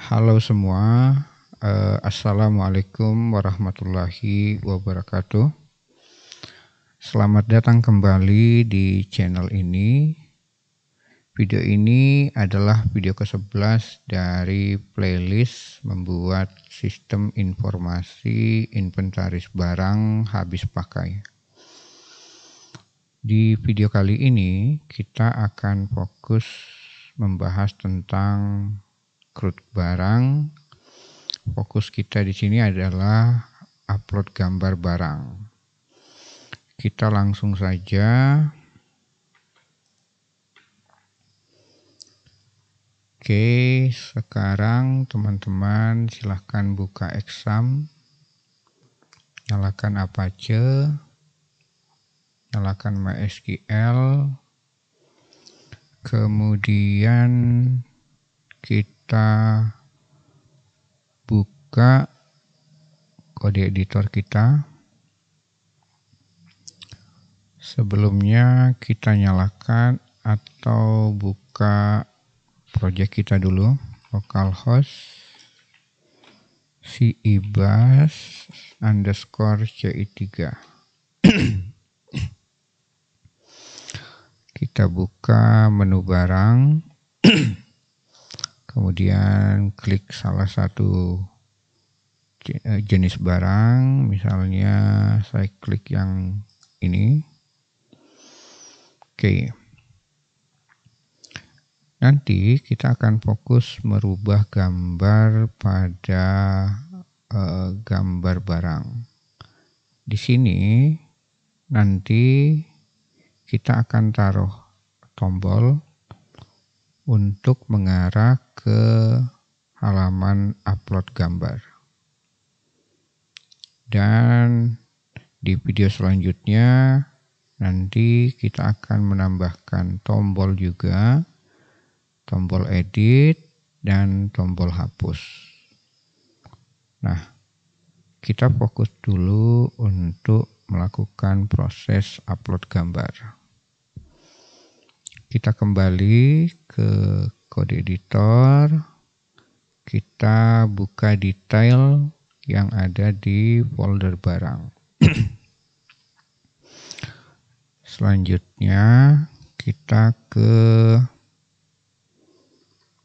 Halo semua, assalamualaikum warahmatullahi wabarakatuh. Selamat datang kembali di channel ini. Video ini adalah video ke-11 dari playlist membuat sistem informasi inventaris barang habis pakai. Di video kali ini kita akan fokus membahas tentang CRUD barang. Fokus kita di sini adalah upload gambar barang. Kita langsung saja. Oke, sekarang teman-teman silahkan buka exam, nyalakan Apache, nyalakan MySQL, kemudian kita buka kode editor kita. Sebelumnya kita nyalakan atau buka project kita dulu, localhost cibas_ci3. Kita buka menu barang, kemudian klik salah satu jenis barang, misalnya saya klik yang ini. Oke. Nanti kita akan fokus merubah gambar pada gambar barang. Di sini nanti kita akan taruh tombol untuk mengarah ke halaman upload gambar. Dan di video selanjutnya nanti kita akan menambahkan tombol juga, tombol edit dan tombol hapus. Nah, kita fokus dulu untuk melakukan proses upload gambar. Kita kembali ke kode editor, kita buka detail yang ada di folder barang. Selanjutnya kita ke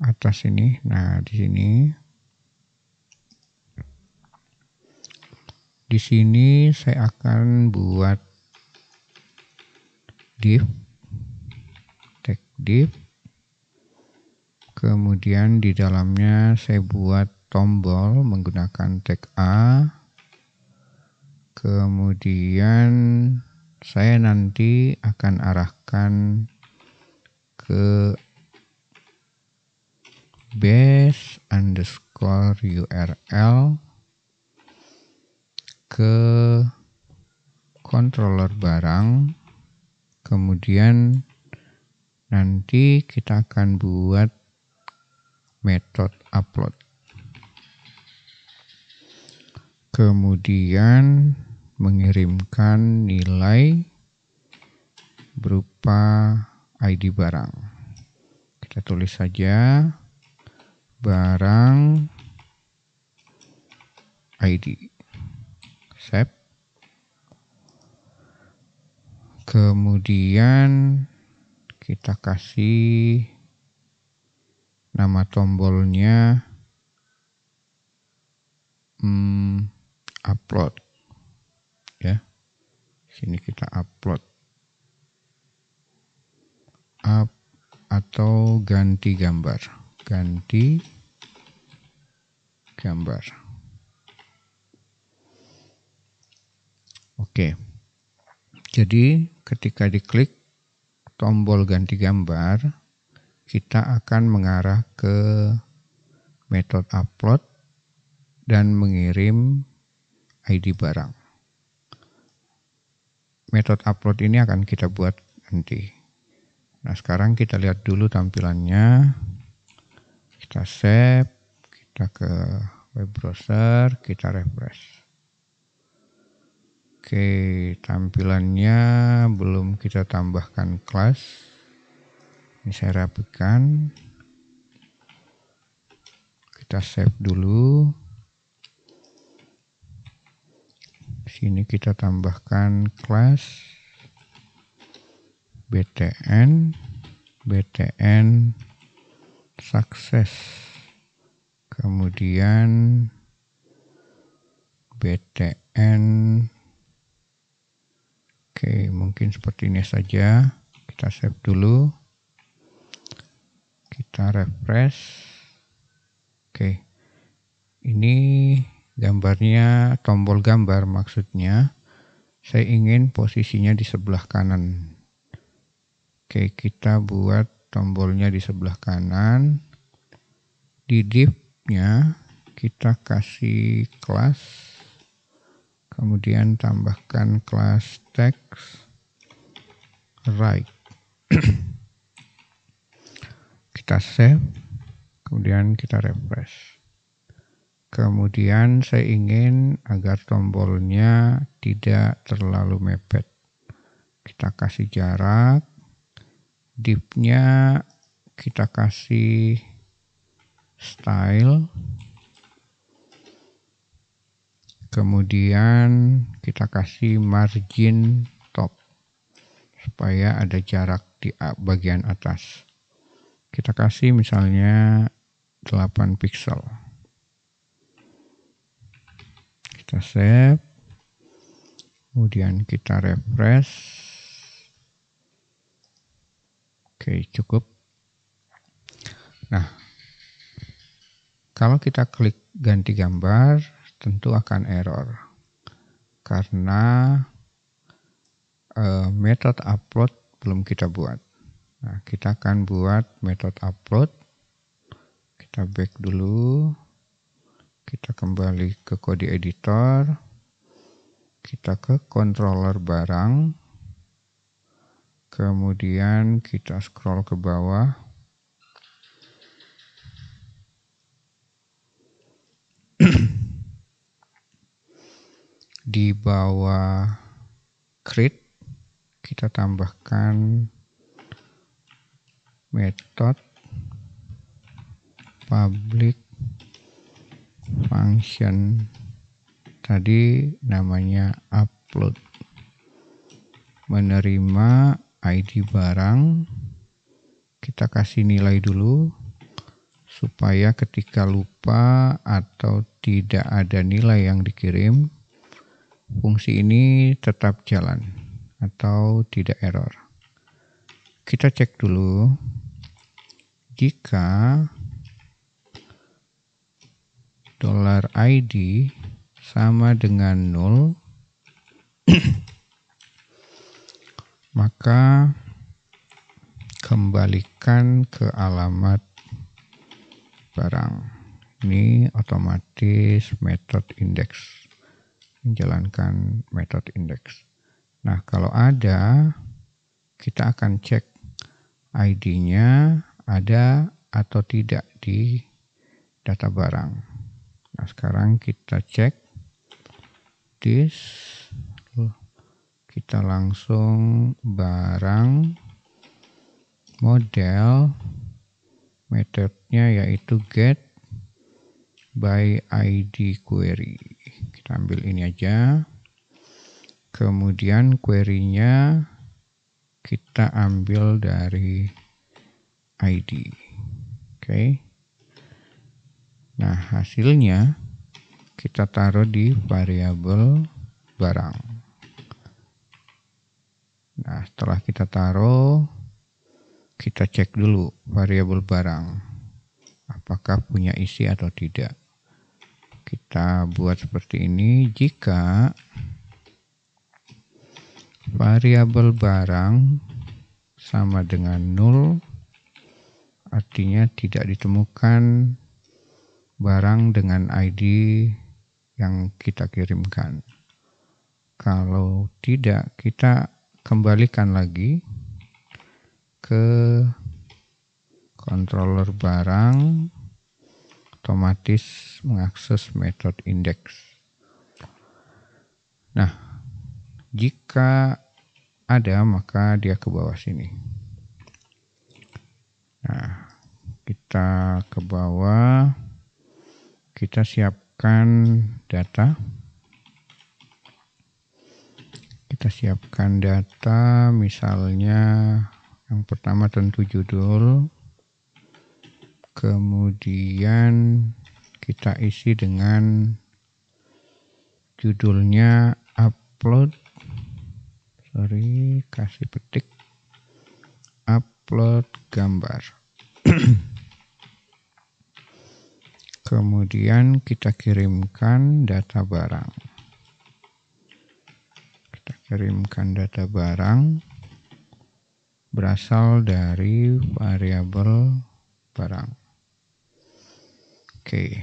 atas ini. Nah, di sini. Di sini saya akan buat div, tag div. Kemudian di dalamnya saya buat tombol menggunakan tag A. Kemudian saya nanti akan arahkan ke base_URL ke controller barang. Kemudian nanti kita akan buat metode upload. Kemudian mengirimkan nilai berupa ID barang. Kita tulis saja barang ID. Save. Kemudian kita kasih nama tombolnya upload, ya. Sini kita upload, up atau ganti gambar, ganti gambar. Oke. Jadi ketika diklik tombol ganti gambar, kita akan mengarah ke metode upload dan mengirim ID barang. Metode upload ini akan kita buat nanti. Nah, sekarang kita lihat dulu tampilannya. Kita save, kita ke web browser, kita refresh. Oke, tampilannya belum kita tambahkan kelas. Ini saya rapikan. Kita save dulu. Sini kita tambahkan kelas BTN sukses, kemudian BTN. Oke, mungkin seperti ini saja. Kita save dulu, kita refresh. Oke, ini gambarnya, tombol gambar maksudnya. Saya ingin posisinya di sebelah kanan. Oke, kita buat tombolnya di sebelah kanan. Di div-nya kita kasih kelas, kemudian tambahkan kelas text right. Kita save, kemudian kita refresh. Kemudian saya ingin agar tombolnya tidak terlalu mepet. Kita kasih jarak. Div-nya kita kasih style. Kemudian kita kasih margin top supaya ada jarak di bagian atas. Kita kasih misalnya 8 pixel. Kita save, kemudian kita refresh. Oke, cukup. Nah, kalau kita klik ganti gambar, tentu akan error karena metode upload belum kita buat. Nah, kita akan buat metode upload. Kita back dulu. Kita kembali ke kode editor, kita ke controller barang, kemudian kita scroll ke bawah. Di bawah create, kita tambahkan metode public function, tadi namanya upload, menerima ID barang. Kita kasih nilai dulu supaya ketika lupa atau tidak ada nilai yang dikirim, fungsi ini tetap jalan atau tidak error. Kita cek dulu. Jika $ID sama dengan 0, maka kembalikan ke alamat barang. Ini otomatis metode index, menjalankan metode index. Nah, kalau ada, kita akan cek ID-nya ada atau tidak di data barang. Nah, sekarang kita cek this, kita langsung barang, model, metodenya yaitu get by ID query. Kita ambil ini aja. Kemudian query-nya kita ambil dari ID. Oke. Nah, hasilnya kita taruh di variabel barang. Nah, setelah kita taruh, kita cek dulu variabel barang, apakah punya isi atau tidak. Kita buat seperti ini. Jika variabel barang sama dengan 0, artinya tidak ditemukan barang dengan ID yang kita kirimkan. Kalau tidak, kita kembalikan lagi ke controller barang, otomatis mengakses metode index. Nah, jika ada, maka dia ke bawah sini. Nah, kita ke bawah. kita siapkan data. Kita siapkan data, misalnya yang pertama tentu judul, kemudian kita isi dengan judulnya upload, kasih petik upload gambar. Kemudian kita kirimkan data barang. Kita kirimkan data barang berasal dari variabel barang. Oke,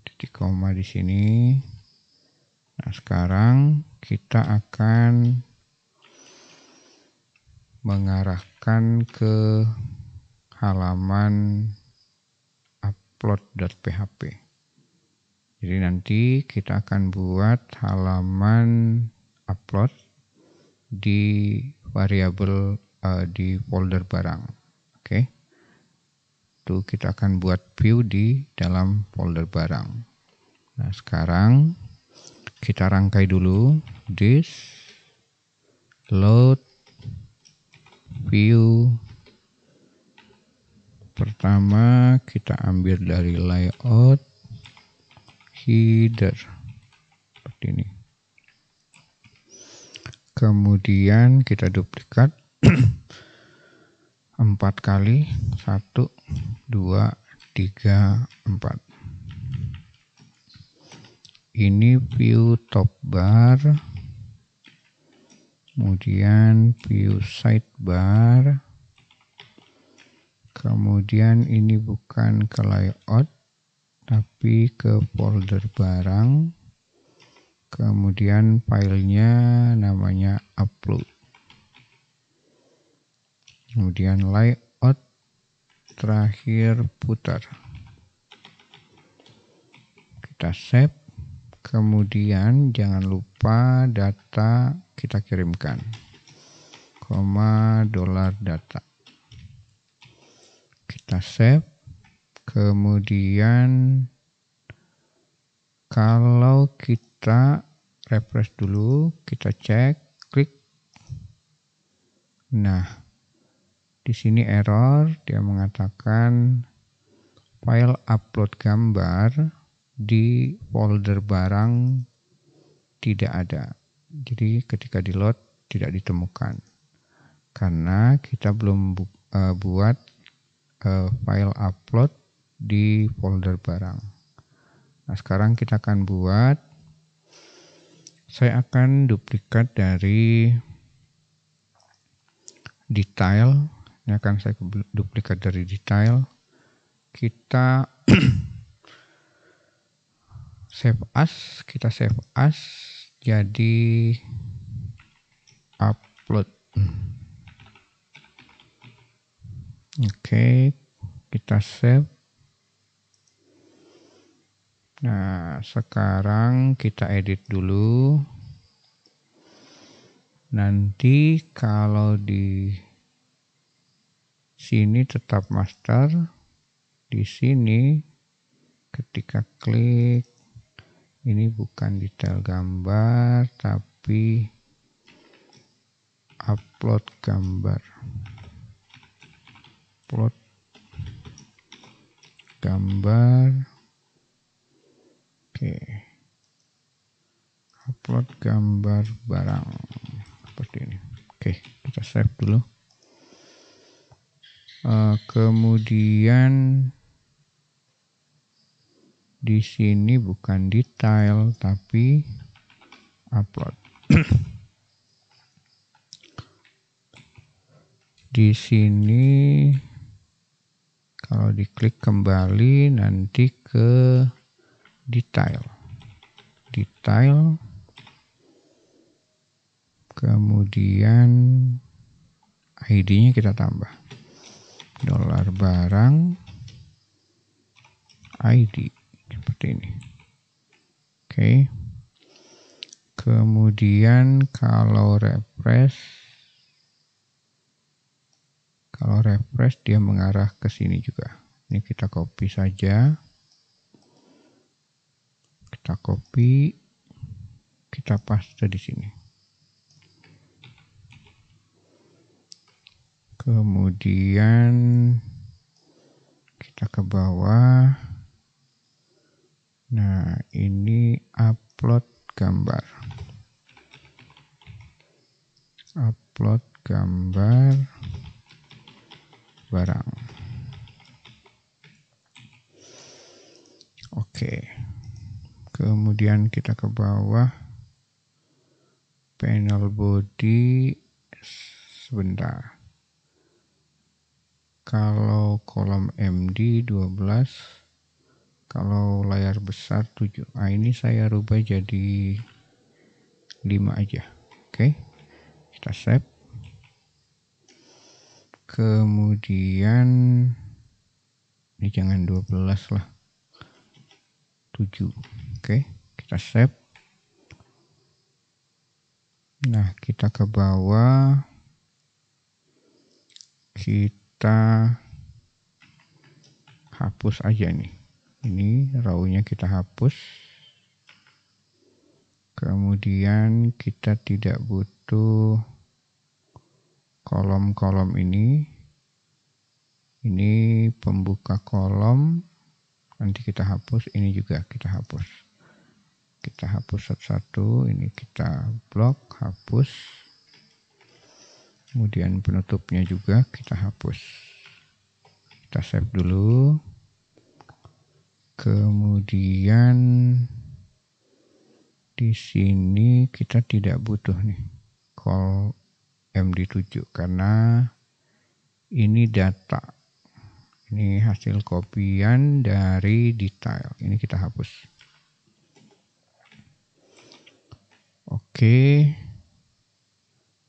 titik koma di sini. Nah, sekarang kita akan mengarahkan ke halaman upload.php. Jadi nanti kita akan buat halaman upload di variabel di folder barang. Oke. Itu kita akan buat view di dalam folder barang. Nah, sekarang kita rangkai dulu this load view. Pertama kita ambil dari layout header seperti ini. Kemudian kita duplikat 4 kali, 1, 2, 3, 4. Ini view top bar, kemudian view sidebar, kemudian ini bukan ke layout tapi ke folder barang, kemudian filenya namanya upload, kemudian layout, terakhir footer. Kita save, kemudian jangan lupa data kita kirimkan, $data. Kita save, kemudian kalau kita refresh dulu, kita cek, klik. Nah, di sini error, dia mengatakan file upload gambar di folder barang tidak ada. Jadi ketika di load tidak ditemukan karena kita belum buat file upload di folder barang. Nah, sekarang kita akan buat. Saya akan duplikat dari detail. Ini akan saya duplikat dari detail. Kita save as jadi upload. Oke, kita save. Nah, sekarang kita edit dulu. Nanti kalau di sini tetap master, di sini ketika klik ini bukan detail gambar tapi upload gambar. Upload gambar. Oke. Upload gambar barang seperti ini. Oke, kita save dulu. Kemudian di sini bukan detail tapi upload. Di sini kalau diklik kembali nanti ke detail. Kemudian ID-nya kita tambah. $barang ID seperti ini. Oke. Kemudian kalau refresh dia mengarah ke sini juga. Ini kita copy saja. kita copy, kita paste di sini. Kemudian kita ke bawah. Nah, ini upload gambar. Upload gambar barang. Oke. Kemudian kita ke bawah. Panel body. Sebentar. Kalau kolom MD 12, kalau layar besar 7. Nah, ini saya rubah jadi 5 aja. Oke. Kita save. Kemudian ini jangan 12 lah. 7. Oke, kita save. Nah, kita ke bawah. Kita hapus aja nih. Ini raw-nya kita hapus. Kemudian kita tidak butuh kolom-kolom ini. Ini pembuka kolom. Nanti kita hapus. Ini juga kita hapus. Kita hapus satu-satu. Ini kita blok, hapus. Kemudian penutupnya juga kita hapus. Kita save dulu. Kemudian di sini kita tidak butuh nih call MD7 karena ini data. Ini hasil kopian dari detail. Ini kita hapus. Oke.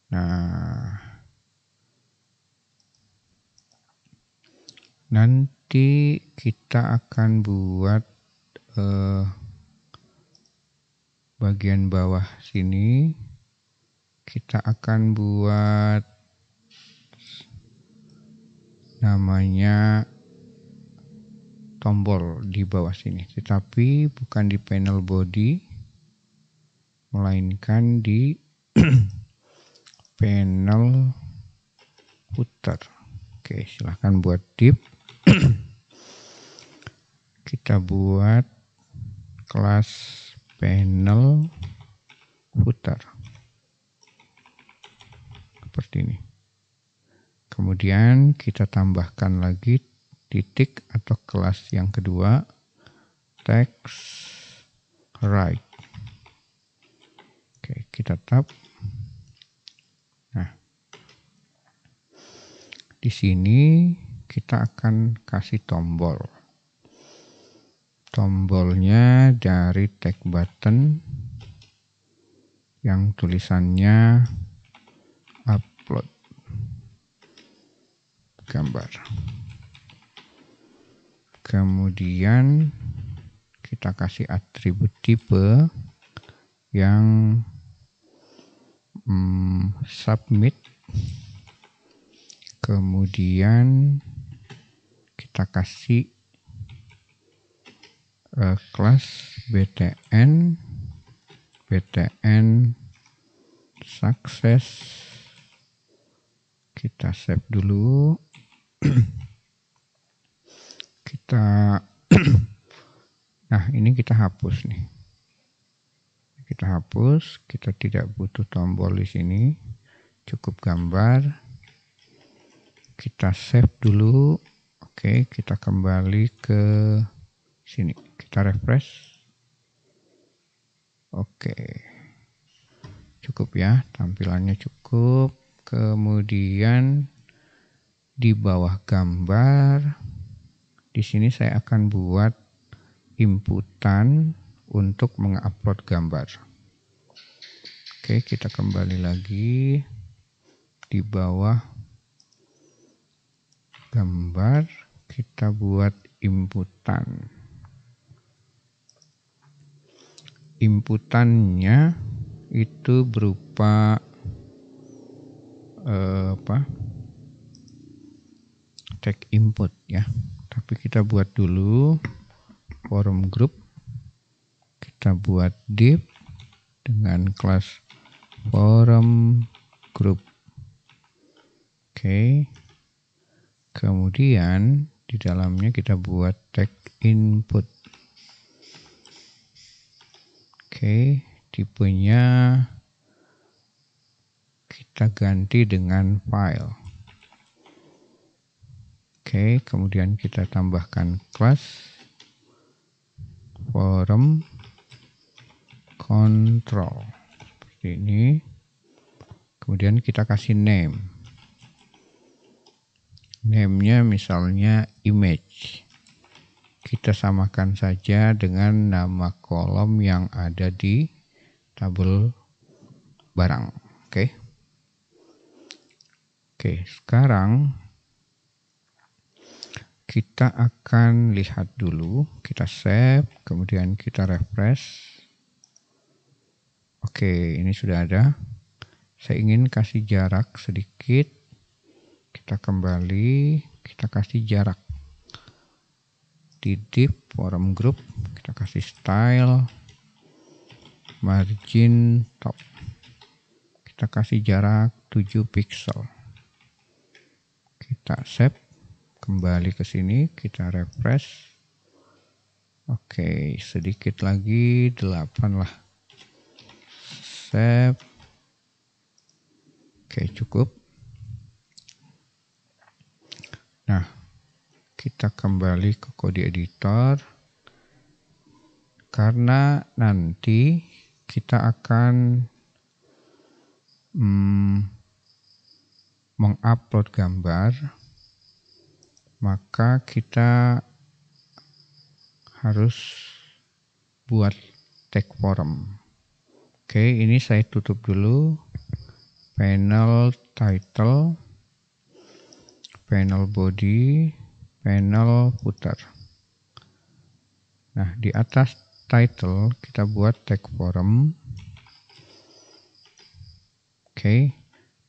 Nah, nanti kita akan buat bagian bawah sini. Kita akan buat namanya tombol di bawah sini. Tetapi bukan di panel body, melainkan di panel footer. Oke, silahkan buat div. Kita buat kelas panel footer seperti ini. Kemudian kita tambahkan lagi titik atau kelas yang kedua, text right. Oke, kita tab. Nah, di sini kita akan kasih tombol. Tombolnya dari tag button yang tulisannya upload gambar. Kemudian kita kasih atribut tipe yang submit. Kemudian kita kasih kelas btn sukses. Kita save dulu. Nah, ini kita hapus nih. Kita hapus, kita tidak butuh tombol di sini. Cukup gambar. Kita save dulu. Oke, kita kembali ke sini. Kita refresh. Oke. Cukup ya, tampilannya cukup. Kemudian di bawah gambar, di sini saya akan buat inputan untuk mengupload gambar. Oke, kita kembali lagi di bawah gambar, kita buat inputan. Inputannya itu berupa tag input ya. Tapi kita buat dulu form group. Kita kita buat div dengan kelas forum group. Oke. Kemudian di dalamnya kita buat tag input. Oke, tipenya kita ganti dengan file. Oke, kemudian kita tambahkan kelas forum control seperti ini. Kemudian kita kasih name. Name-nya misalnya image. Kita samakan saja dengan nama kolom yang ada di tabel barang. Oke. Oke, sekarang kita akan lihat dulu. Kita save, kemudian kita refresh. Oke, ini sudah ada. Saya ingin kasih jarak sedikit. Kita kembali, kita kasih jarak. Di div forum group, kita kasih style, margin top. Kita kasih jarak 7 pixel. Kita save, kembali ke sini, kita refresh. Oke, sedikit lagi, 8 lah. Save. Oke, cukup. Nah, kita kembali ke kode editor. Karena nanti kita akan mengupload gambar, maka kita harus buat tag forum. Oke, ini saya tutup dulu. Panel title, panel body, panel footer. Nah, di atas title kita buat tag forum. Oke,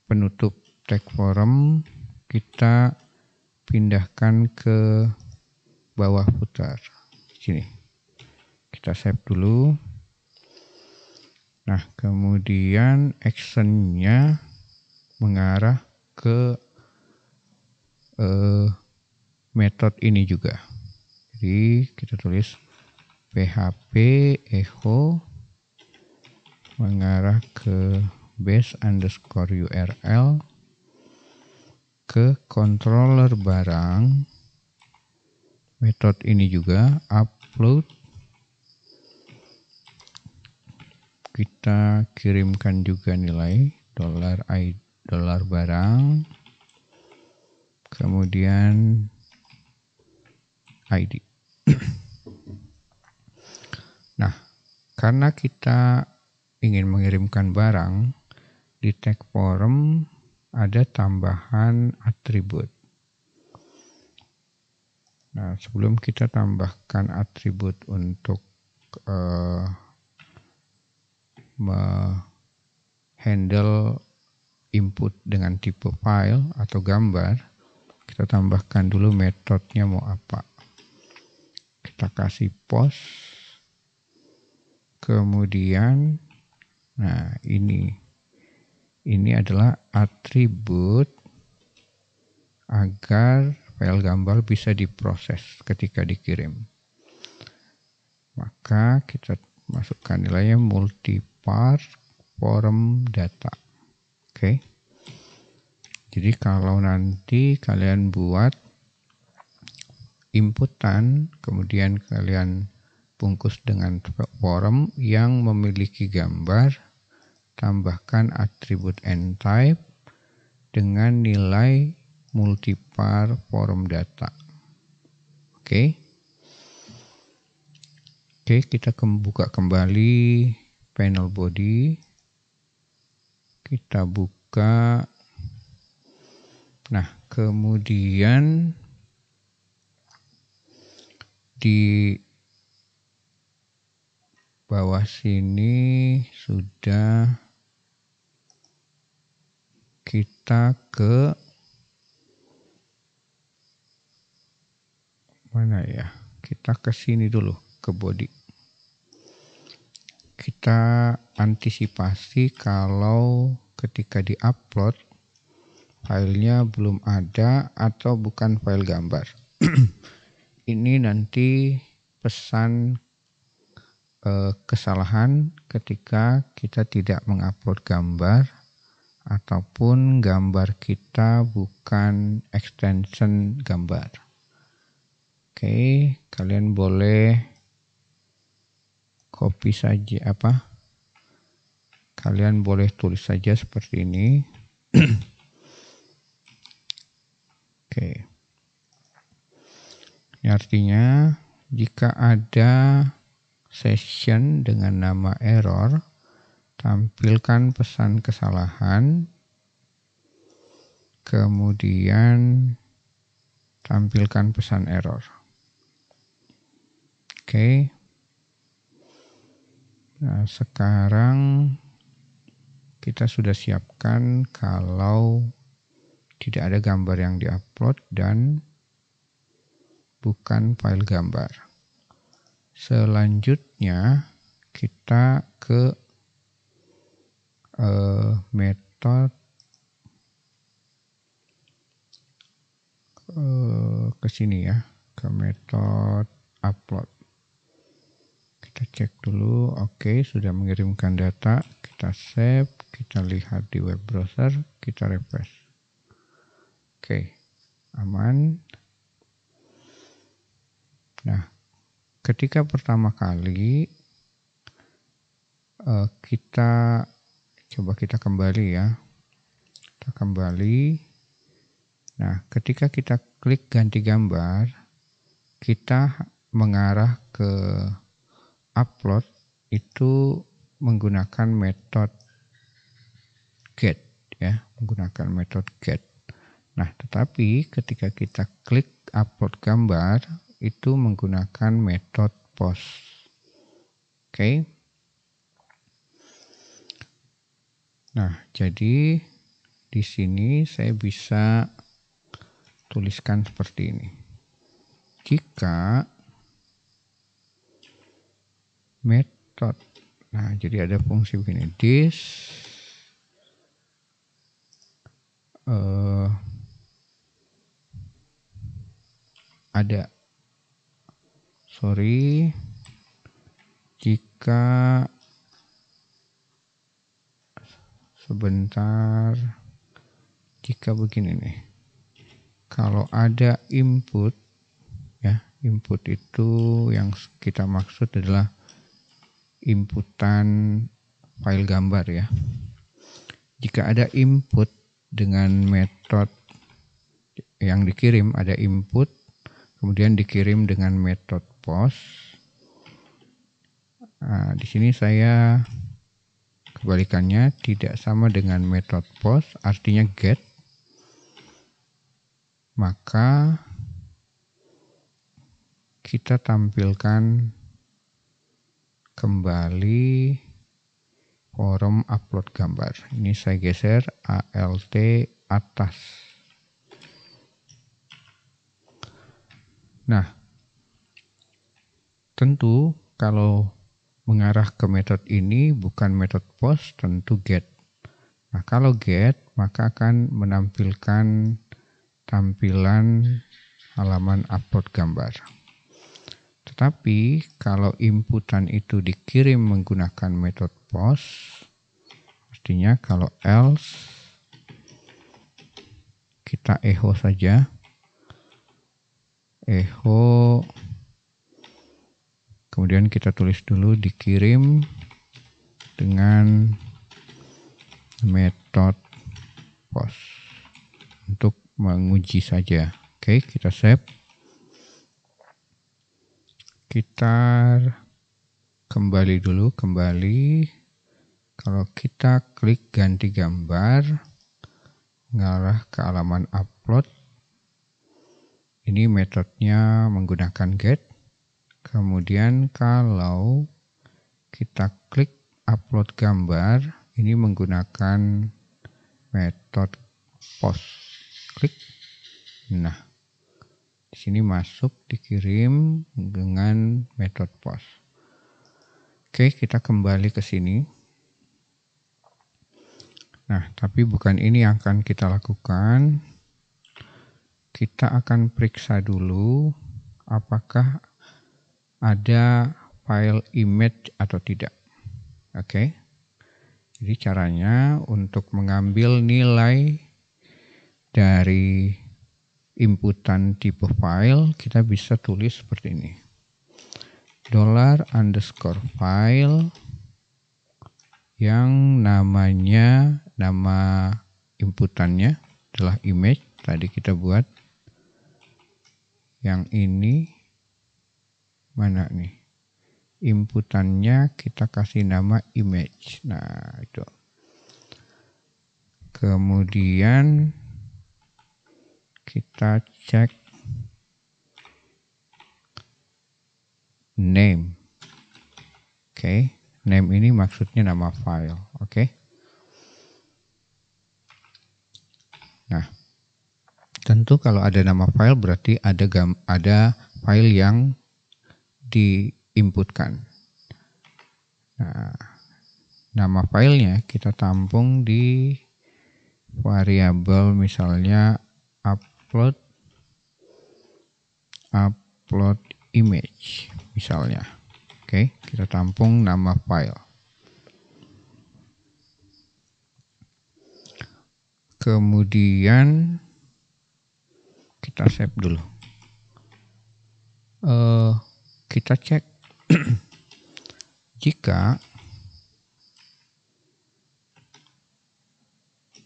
penutup tag forum kita pindahkan ke bawah footer. Sini. Kita save dulu. Nah, kemudian actionnya mengarah ke metode ini juga. Jadi kita tulis php echo mengarah ke base_url ke controller barang. Metode ini juga upload. Kita kirimkan juga nilai $i barang, kemudian ID. Nah, karena kita ingin mengirimkan barang, di tag forum ada tambahan atribut. Nah, sebelum kita tambahkan atribut untuk handle input dengan tipe file atau gambar, kita tambahkan dulu metodenya mau apa. Kita kasih post, kemudian nah ini adalah atribut agar file gambar bisa diproses ketika dikirim. Maka kita masukkan nilainya multipart forum data. Oke. Jadi kalau nanti kalian buat inputan, kemudian kalian bungkus dengan forum yang memiliki gambar, tambahkan atribut nType dengan nilai multipart forum data. Oke. Oke, kita buka kembali panel body. Kita buka. Nah, kemudian di bawah sini sudah kita ke mana ya? Kita ke sini dulu, ke body. kita antisipasi kalau ketika di-upload filenya belum ada atau bukan file gambar. Ini nanti pesan kesalahan ketika kita tidak mengupload gambar ataupun gambar kita bukan extension gambar. Oke, kalian boleh copy saja kalian boleh tulis saja seperti ini. Oke. Ini artinya jika ada session dengan nama error, tampilkan pesan kesalahan, kemudian tampilkan pesan error. Oke. Nah, sekarang kita sudah siapkan kalau tidak ada gambar yang diupload dan bukan file gambar. Selanjutnya kita ke metode ke sini ya, ke metode upload. Kita cek dulu, oke, sudah mengirimkan data, kita save, kita lihat di web browser, kita refresh. Oke, aman. Nah, ketika pertama kali kita kembali ya. Kita kembali. Nah, ketika kita klik ganti gambar, kita mengarah ke upload itu menggunakan metode get ya, menggunakan metode get. Nah, tetapi ketika kita klik upload gambar itu menggunakan metode post. Oke. Nah, jadi di sini saya bisa tuliskan seperti ini. Jika metode, nah jadi ada fungsi begini, this jika jika begini nih, kalau ada input ya, input itu yang kita maksud adalah inputan file gambar ya. Jika ada input dengan metode yang dikirim, ada input kemudian dikirim dengan metode post. Nah, di sini saya kebalikannya, tidak sama dengan metode post, artinya get. Maka kita tampilkan kembali forum upload gambar. Ini saya geser alt atas. Nah, tentu kalau mengarah ke metode ini bukan metode post, tentu get. Nah, kalau get maka akan menampilkan tampilan halaman upload gambar. Tetapi kalau inputan itu dikirim menggunakan metode post, artinya kalau else kita echo saja, echo, kemudian kita tulis dulu dikirim dengan metode post untuk menguji saja. Oke, kita save. Kita kembali dulu, kalau kita klik ganti gambar, ngarah ke halaman upload, ini metodenya menggunakan get. Kemudian kalau kita klik upload gambar, ini menggunakan metode post. Klik. Nah, di sini masuk dikirim dengan metode post. Oke, kita kembali ke sini. Nah, tapi bukan ini yang akan kita lakukan. Kita akan periksa dulu apakah ada file image atau tidak. Oke. Jadi caranya untuk mengambil nilai dari inputan tipe file, kita bisa tulis seperti ini. $_file yang namanya, nama inputannya adalah image. Tadi kita buat. Yang ini mana nih? Inputannya kita kasih nama image. Nah, itu. Kemudian kita cek name. Oke, name ini maksudnya nama file. Oke. Nah, tentu kalau ada nama file berarti ada file yang diinputkan. Nah, nama filenya kita tampung di variabel misalnya upload image misalnya. Oke, kita tampung nama file. Kemudian kita save dulu. Kita cek jika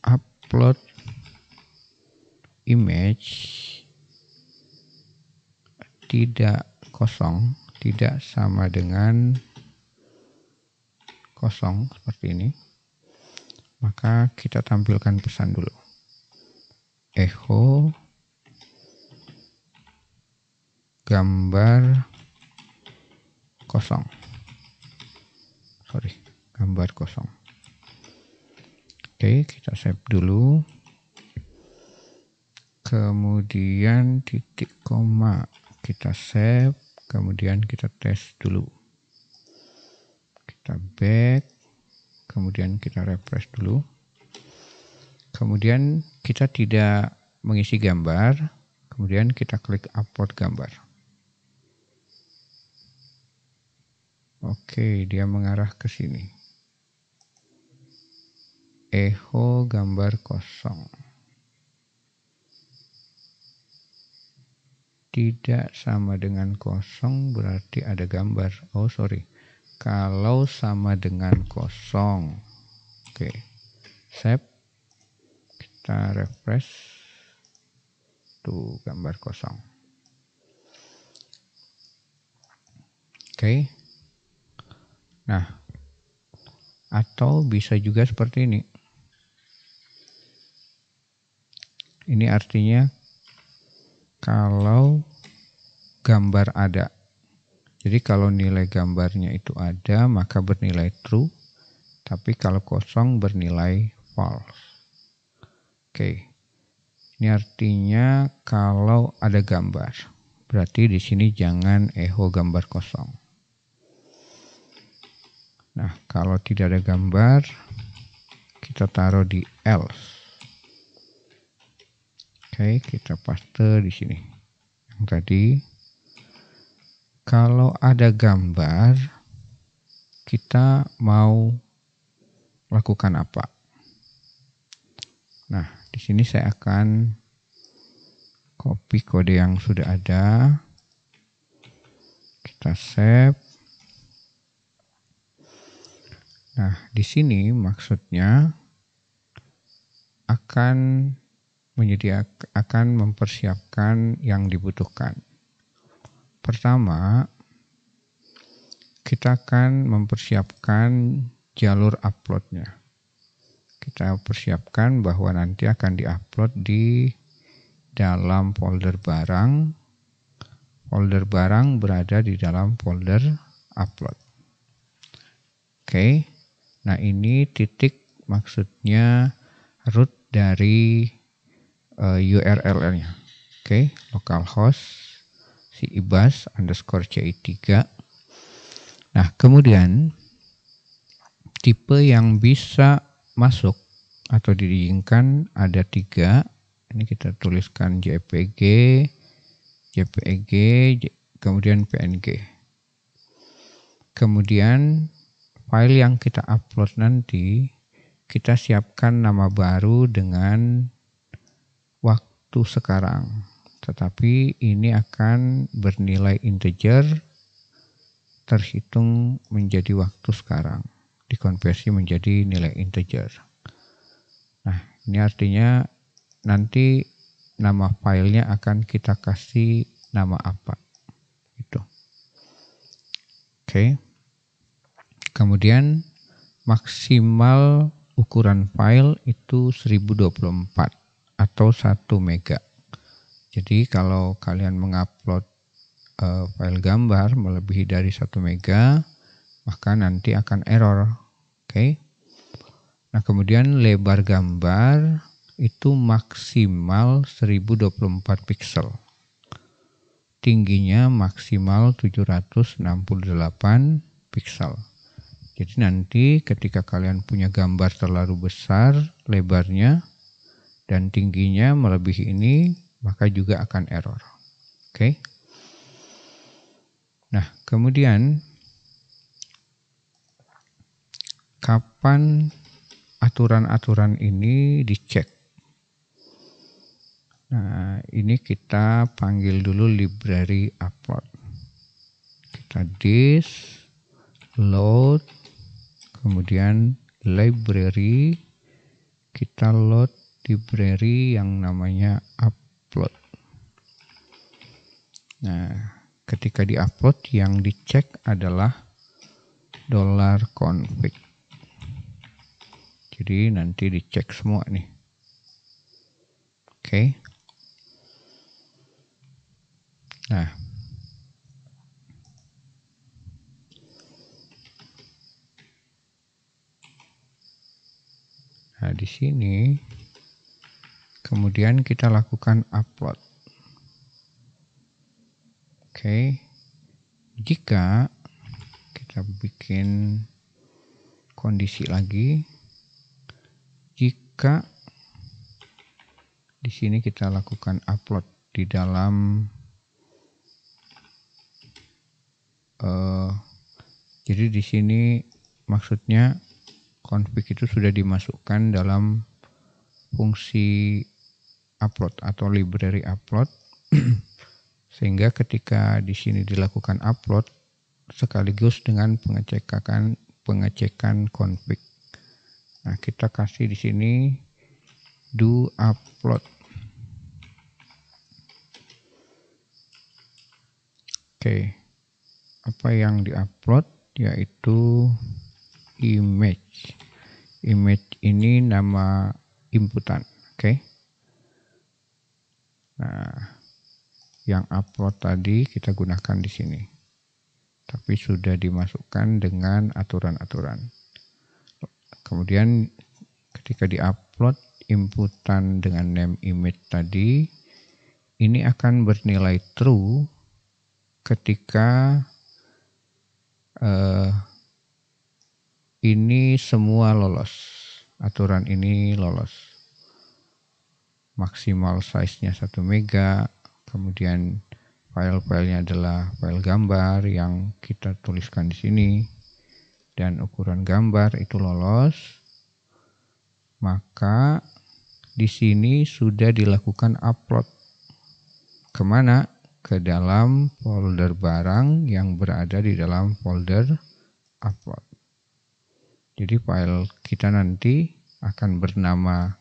upload image tidak kosong, tidak sama dengan kosong seperti ini, maka kita tampilkan pesan dulu. Echo gambar kosong. Gambar kosong. Oke, kita save dulu. Kemudian titik koma kita save, kemudian kita tes dulu. Kita back, kemudian kita refresh dulu. Kemudian kita tidak mengisi gambar, kemudian kita klik upload gambar. Oke, dia mengarah ke sini. Echo gambar kosong. Tidak sama dengan kosong berarti ada gambar. Oh sorry, kalau sama dengan kosong. Oke, save, kita refresh. Tuh gambar kosong. Oke. Nah, atau bisa juga seperti ini. Ini artinya kalau gambar ada. Jadi kalau nilai gambarnya itu ada, maka bernilai true. Tapi kalau kosong bernilai false. Oke. Ini artinya kalau ada gambar. Berarti di sini jangan echo gambar kosong. Nah, kalau tidak ada gambar, kita taruh di else. Oke, kita paste di sini. Yang tadi, kalau ada gambar, kita mau lakukan apa? Nah, di sini saya akan copy kode yang sudah ada. Kita save. Nah, di sini maksudnya akan mempersiapkan yang dibutuhkan. Pertama, kita akan mempersiapkan jalur uploadnya. Kita persiapkan bahwa nanti akan diupload di dalam folder barang. Folder barang berada di dalam folder upload. Oke, nah ini titik maksudnya root dari URL-nya. Oke, localhost si ibas_ci3. Nah, kemudian Tipe yang bisa masuk atau diizinkan ada 3. Ini kita tuliskan JPG, JPEG, kemudian PNG. Kemudian file yang kita upload nanti, kita siapkan nama baru dengan waktu sekarang. Tetapi ini akan bernilai integer, terhitung menjadi waktu sekarang, dikonversi menjadi nilai integer. Nah, ini artinya nanti nama filenya akan kita kasih nama apa. Gitu. Oke. Kemudian maksimal ukuran file itu 1024 atau 1 mega. Jadi kalau kalian mengupload file gambar melebihi dari 1 mega, maka nanti akan error. Oke. Nah, kemudian lebar gambar itu maksimal 1024 pixel. Tingginya maksimal 768 pixel. Jadi nanti ketika kalian punya gambar terlalu besar lebarnya dan tingginya melebihi ini, maka juga akan error. Oke. Nah, kemudian kapan aturan-aturan ini dicek? Nah, ini kita panggil dulu library upload. Kita dis, load, kemudian library, kita load library yang namanya upload. Nah, ketika di-upload yang dicek adalah $config. Jadi nanti dicek semua nih. Oke. Nah, di sini kemudian kita lakukan upload. Oke. Jika kita bikin kondisi lagi, jika di sini kita lakukan upload di dalam jadi di sini maksudnya config itu sudah dimasukkan dalam fungsi upload atau library upload sehingga ketika di sini dilakukan upload sekaligus dengan pengecekan config. Nah, kita kasih di sini do upload. Oke. Apa yang diupload yaitu image. Image ini nama inputan, oke. Nah, yang upload tadi kita gunakan di sini. Tapi sudah dimasukkan dengan aturan-aturan. Kemudian ketika diupload inputan dengan name image tadi, ini akan bernilai true ketika ini semua lolos, aturan ini lolos. Maksimal size-nya 1 mega, kemudian file-filenya adalah file gambar yang kita tuliskan di sini, dan ukuran gambar itu lolos, maka di sini sudah dilakukan upload. Kemana? Ke dalam folder barang yang berada di dalam folder upload. Jadi file kita nanti akan bernama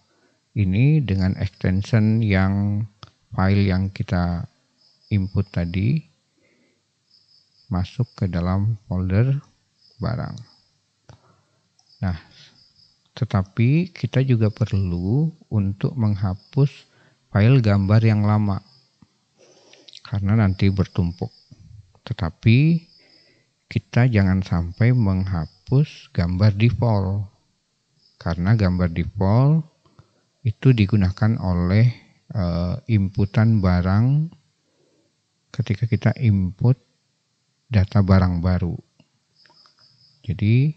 ini dengan extension yang file yang kita input tadi masuk ke dalam folder barang. Nah, tetapi kita juga perlu untuk menghapus file gambar yang lama karena nanti bertumpuk. Tetapi kita jangan sampai menghapus gambar default karena gambar default itu digunakan oleh inputan barang ketika kita input data barang baru. Jadi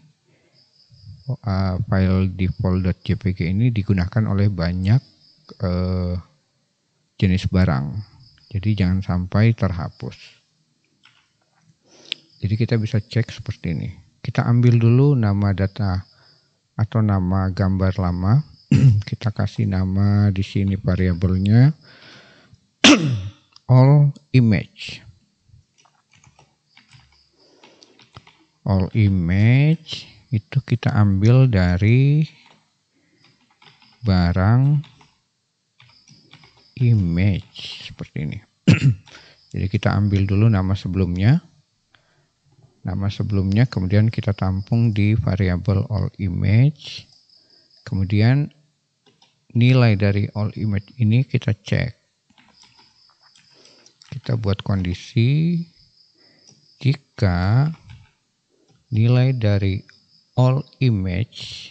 file default.jpg ini digunakan oleh banyak jenis barang. Jadi jangan sampai terhapus. Jadi kita bisa cek seperti ini. Kita ambil dulu nama data atau nama gambar lama. Kita kasih nama di sini variabelnya all image. All image itu kita ambil dari barang image seperti ini. Jadi kita ambil dulu nama sebelumnya. Nama sebelumnya kemudian kita tampung di variabel all image. Kemudian nilai dari all image ini kita cek. Kita buat kondisi jika nilai dari all image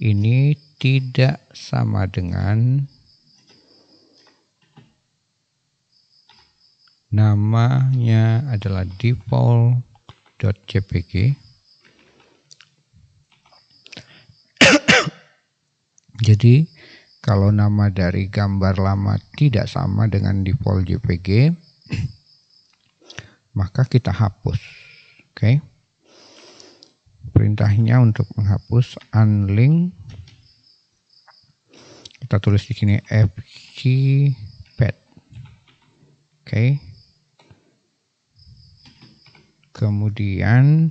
ini tidak sama dengan namanya adalah default.jpg. Jadi kalau nama dari gambar lama tidak sama dengan default JPG, maka kita hapus. Oke. Perintahnya untuk menghapus unlink. Kita tulis di sini fgpad. Oke. Kemudian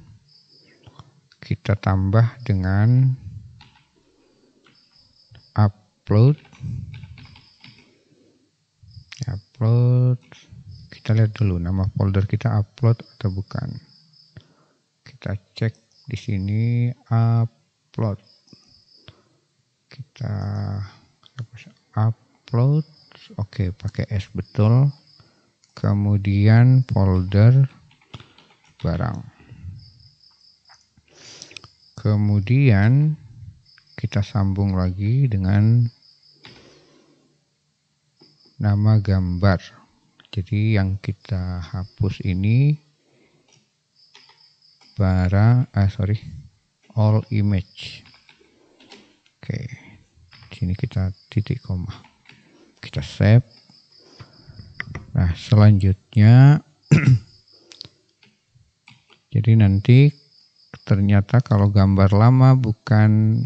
kita tambah dengan upload. Kita lihat dulu nama folder kita upload atau bukan. Kita cek di sini upload. Kita upload. Oke, pakai S betul. Kemudian folder barang. Kemudian kita sambung lagi dengan nama gambar. Jadi yang kita hapus ini all image. Oke. Sini kita titik koma. Kita save. Nah, selanjutnya jadi nanti ternyata kalau gambar lama bukan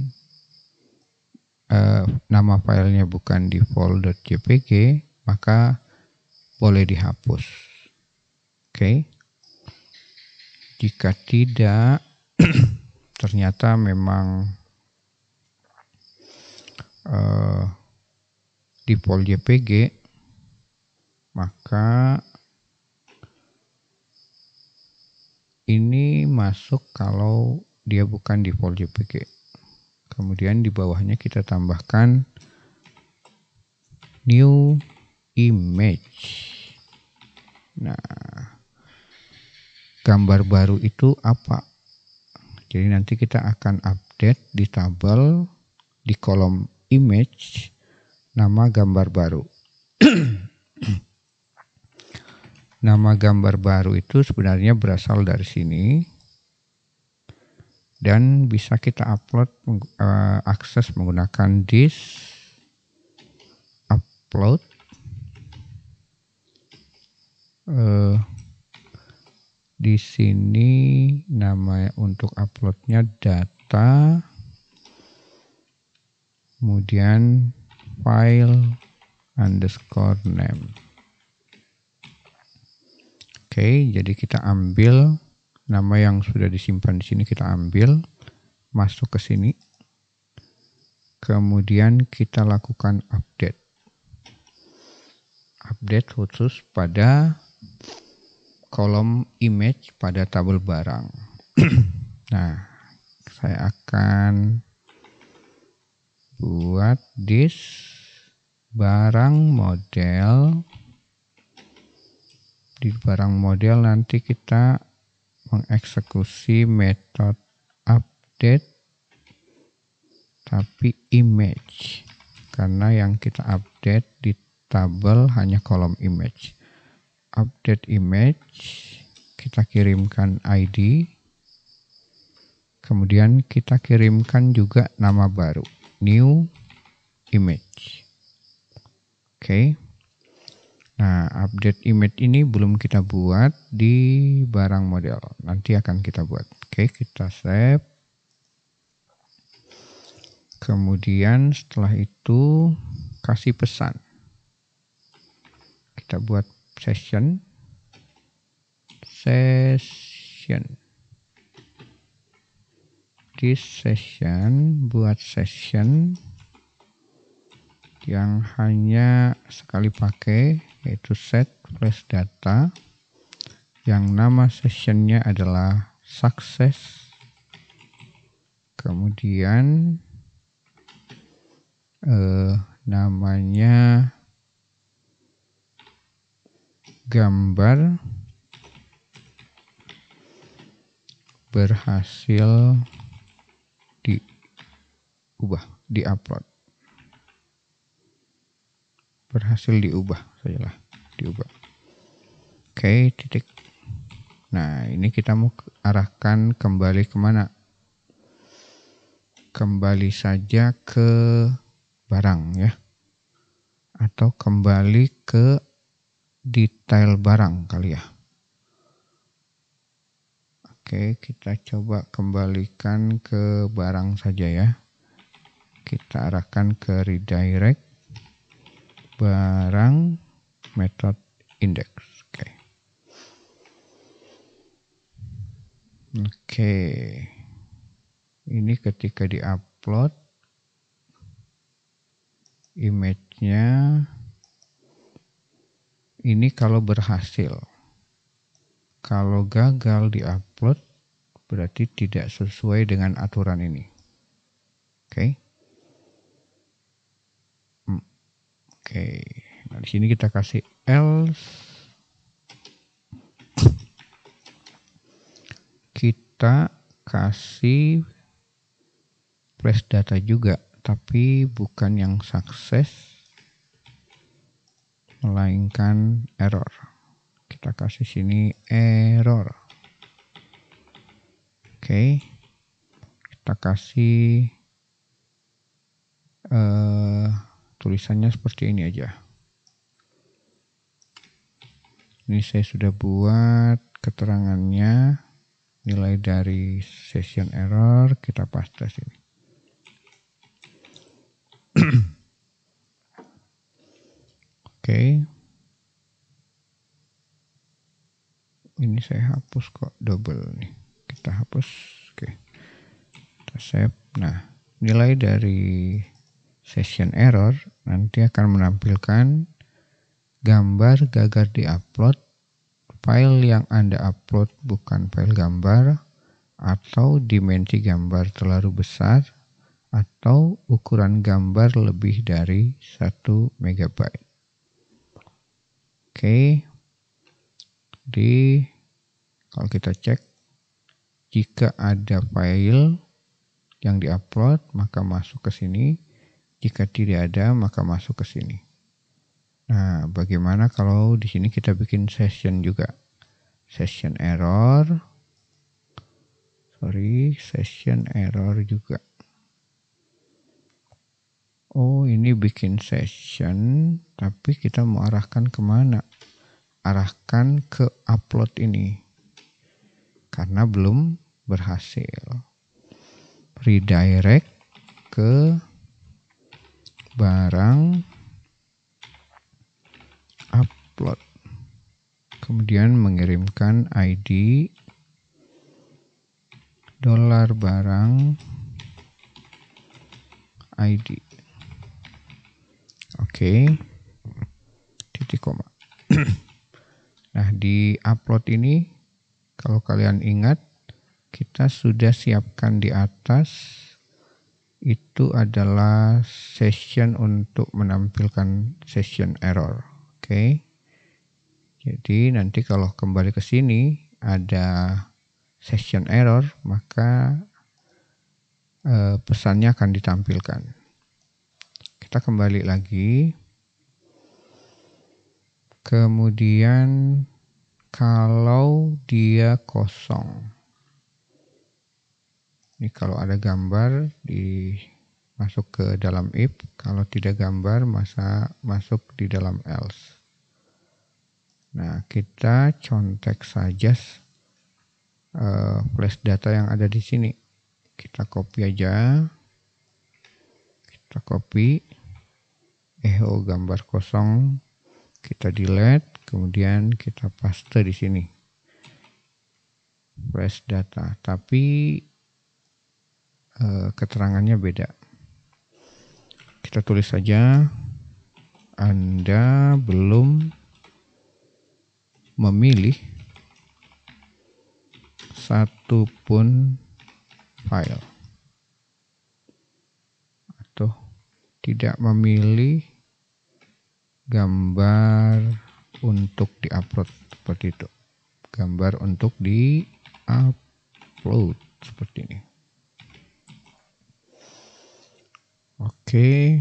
nama filenya bukan default.jpg, maka boleh dihapus. Oke. Jika tidak, ternyata memang default JPG, maka ini masuk kalau dia bukan default JPG. Kemudian di bawahnya kita tambahkan new image. Nah, gambar baru itu apa? Jadi nanti kita akan update di tabel di kolom image nama gambar baru. Nama gambar baru itu sebenarnya berasal dari sini. Dan bisa kita upload akses menggunakan this upload. Di sini nama untuk uploadnya data, kemudian file underscore name. Oke, jadi kita ambil nama yang sudah disimpan di sini, kita ambil, masuk ke sini, kemudian kita lakukan update. Update khusus pada kolom image pada tabel barang. Nah, saya akan buat this barang model. Di barang model nanti kita mengeksekusi metode update tapi image, karena yang kita update di tabel hanya kolom image. Update image, kita kirimkan ID, Kemudian kita kirimkan juga nama baru, new image. Oke. Nah, update image ini belum kita buat di barang model. Nanti akan kita buat. Oke, kita save. Kemudian setelah itu kasih pesan. Kita buat session. This session, buat session yang hanya sekali pakai, yaitu set flash data, yang nama sessionnya adalah success. Kemudian namanya gambar berhasil diupload. Berhasil diubah sajalah, diubah. Oke, titik. Nah, ini kita mau arahkan kembali kemana? Kembali saja ke barang ya, atau kembali ke detail barang kali ya. Oke, kita coba kembalikan ke barang saja ya. Kita arahkan ke redirect barang method index. Oke. Ini ketika diupload image-nya, ini kalau berhasil. Kalau gagal diupload berarti tidak sesuai dengan aturan ini. Oke. Oke. Nah, di sini kita kasih else. Kita kasih flash data juga, tapi bukan yang sukses, melainkan error. Kita kasih sini error. Oke. Kita kasih tulisannya seperti ini aja. Ini saya sudah buat keterangannya, nilai dari session error, kita paste sini. Oke. Ini saya hapus kok, double nih. Kita hapus. Oke. Kita save. Nah, nilai dari session error nanti akan menampilkan gambar gagal diupload, file yang Anda upload bukan file gambar, atau dimensi gambar terlalu besar, atau ukuran gambar lebih dari 1 MB. Oke. Kalau kita cek, jika ada file yang diupload maka masuk ke sini. Jika tidak ada, maka masuk ke sini. Nah, bagaimana kalau di sini kita bikin session juga? Session error. Session error juga. Oh, ini bikin session, tapi kita mau arahkan kemana? Arahkan ke upload ini. Karena belum berhasil. Redirect ke barang upload, kemudian mengirimkan ID $barang ID. Oke. Titik koma. Nah, di upload ini kalau kalian ingat, kita sudah siapkan di atas itu adalah session untuk menampilkan session error. Oke. Jadi nanti kalau kembali ke sini ada session error, maka pesannya akan ditampilkan. Kita kembali lagi. Kemudian kalau dia kosong, Ini kalau ada gambar masuk ke dalam if, kalau tidak gambar masuk di dalam else. Nah, kita contek saja flash data yang ada di sini. Kita copy aja. Kita copy. Gambar kosong. Kita delete, kemudian kita paste di sini. Flash data, tapi keterangannya beda. Kita tulis saja, Anda belum memilih satu pun file atau tidak memilih gambar untuk diupload, seperti itu. Gambar untuk diupload seperti ini. Oke.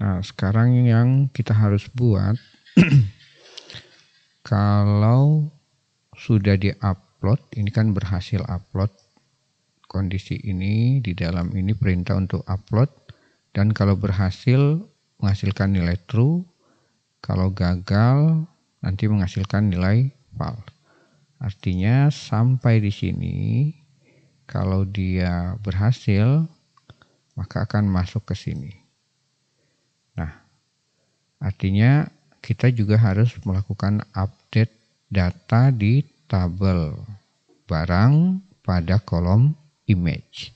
Nah, sekarang yang kita harus buat kalau sudah di-upload, ini kan berhasil upload, kondisi ini di dalam ini perintah untuk upload, dan kalau berhasil menghasilkan nilai true, kalau gagal nanti menghasilkan nilai false. Artinya sampai di sini kalau dia berhasil maka akan masuk ke sini. Nah, artinya kita juga harus melakukan update data di tabel barang pada kolom image.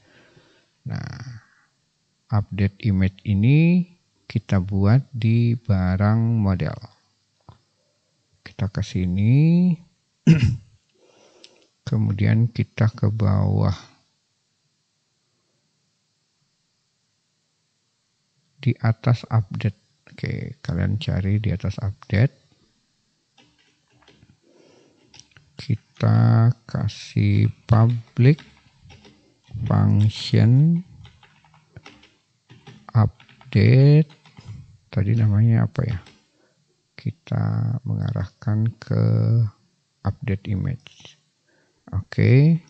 Nah, update image ini kita buat di barang model. Kita ke sini, kemudian kita ke bawah. Di atas update. Oke, kalian cari di atas update. Kita kasih public function update. Tadi namanya apa ya? Kita mengarahkan ke update image. Oke,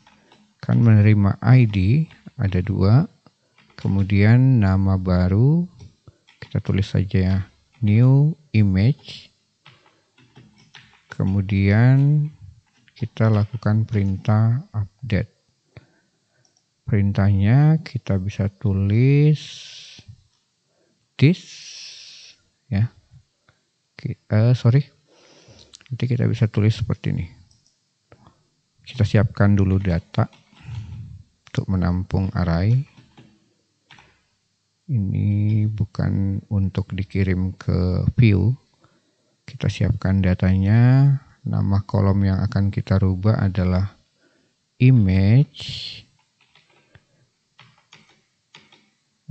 kan menerima ID ada 2. Kemudian nama baru kita tulis saja ya, new image. Kemudian kita lakukan perintah update. Perintahnya kita bisa tulis this ya. Nanti kita bisa tulis seperti ini. Kita siapkan dulu data untuk menampung array. Ini bukan untuk dikirim ke view. Kita siapkan datanya. Nama kolom yang akan kita rubah adalah image.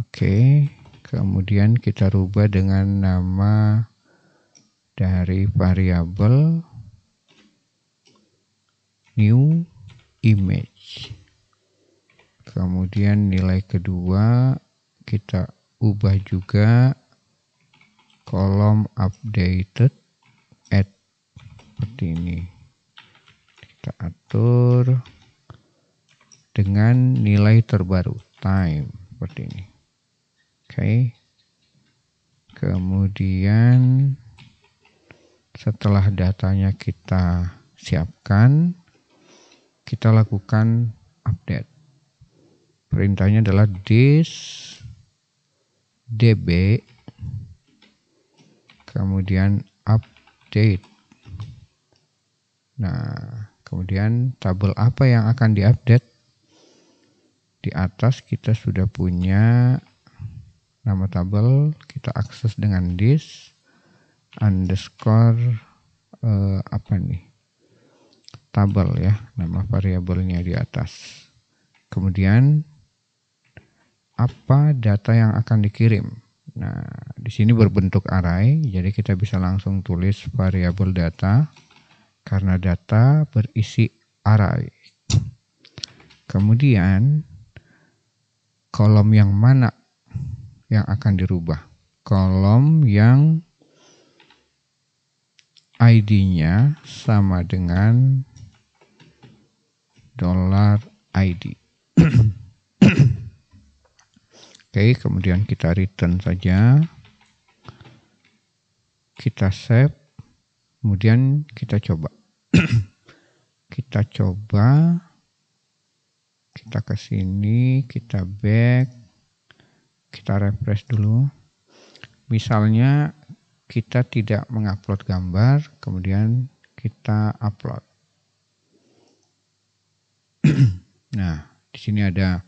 Oke, kemudian kita rubah dengan nama dari variabel new image. Kemudian nilai kedua kita ubah juga kolom updated add seperti ini. Kita atur dengan nilai terbaru time seperti ini. Oke. Kemudian setelah datanya kita siapkan, kita lakukan update. Perintahnya adalah this db, kemudian update. Nah, kemudian tabel apa yang akan diupdate? Di atas kita sudah punya nama tabel, kita akses dengan this underscore tabel ya, nama variabelnya di atas. Kemudian apa data yang akan dikirim? Nah, di sini berbentuk array, jadi kita bisa langsung tulis variabel data karena data berisi array. Kemudian kolom yang mana yang akan dirubah? Kolom yang ID-nya sama dengan $ID. Oke, kemudian kita return saja. Kita save. Kemudian kita coba. Kita coba. Kita ke sini, kita back. Kita refresh dulu. Misalnya kita tidak mengupload gambar, kemudian kita upload. Nah, di sini ada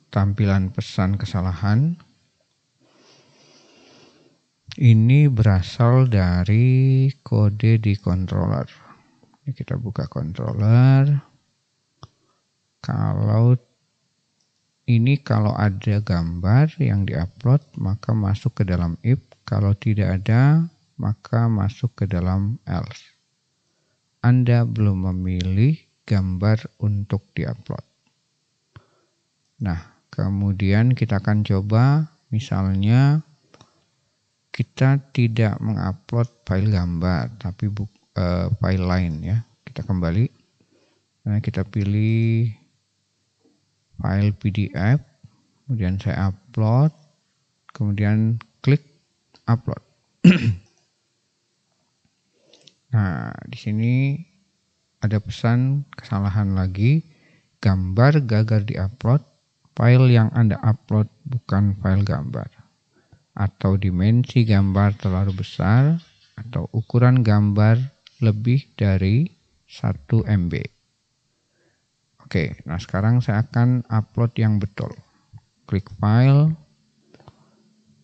tampilan pesan kesalahan. Ini berasal dari kode di controller. Ini kita buka controller. Kalau ada gambar yang diupload, maka masuk ke dalam if. Kalau tidak ada, maka masuk ke dalam else. Anda belum memilih gambar untuk diupload. Nah, kemudian kita akan coba, misalnya kita tidak mengupload file gambar, tapi file lain ya. Kita kembali, nah kita pilih file PDF, kemudian saya upload, kemudian klik upload. Nah, di sini ada pesan kesalahan lagi, gambar gagal diupload, file yang Anda upload bukan file gambar, atau dimensi gambar terlalu besar, atau ukuran gambar lebih dari 1 MB. Oke, nah sekarang saya akan upload yang betul. Klik file,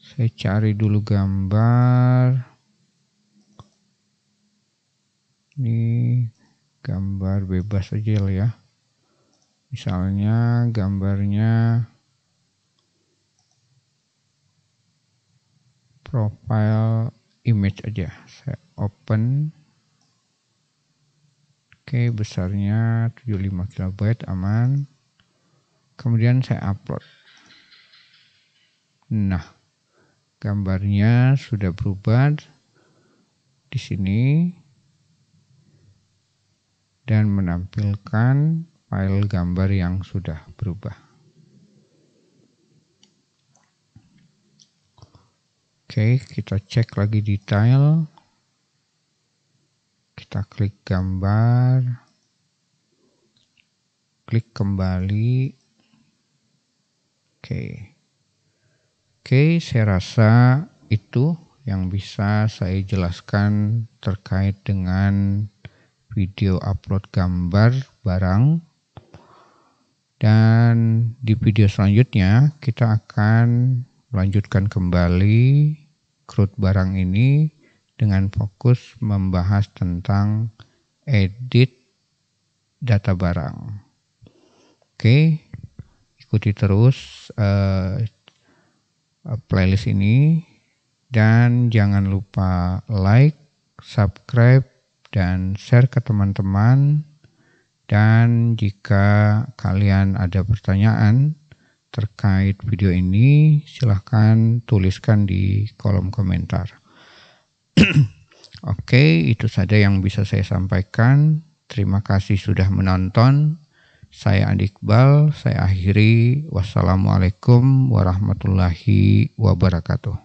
saya cari dulu gambar. Ini gambar bebas aja lah ya. Misalnya gambarnya profile image aja. Saya open. Oke, besarnya 75 KB, aman. Kemudian saya upload. Nah, gambarnya sudah berubah di sini dan menampilkan file gambar yang sudah berubah. Oke, kita cek lagi detail. Kita klik gambar, klik kembali. Oke, saya rasa itu yang bisa saya jelaskan terkait dengan video upload gambar barang. Dan di video selanjutnya kita akan melanjutkan kembali CRUD barang ini dengan fokus membahas tentang edit data barang. Oke, ikuti terus playlist ini dan jangan lupa like, subscribe, dan share ke teman-teman. Dan jika kalian ada pertanyaan terkait video ini, silahkan tuliskan di kolom komentar. Oke, itu saja yang bisa saya sampaikan. Terima kasih sudah menonton. Saya Andi Iqbal, saya akhiri. Wassalamualaikum warahmatullahi wabarakatuh.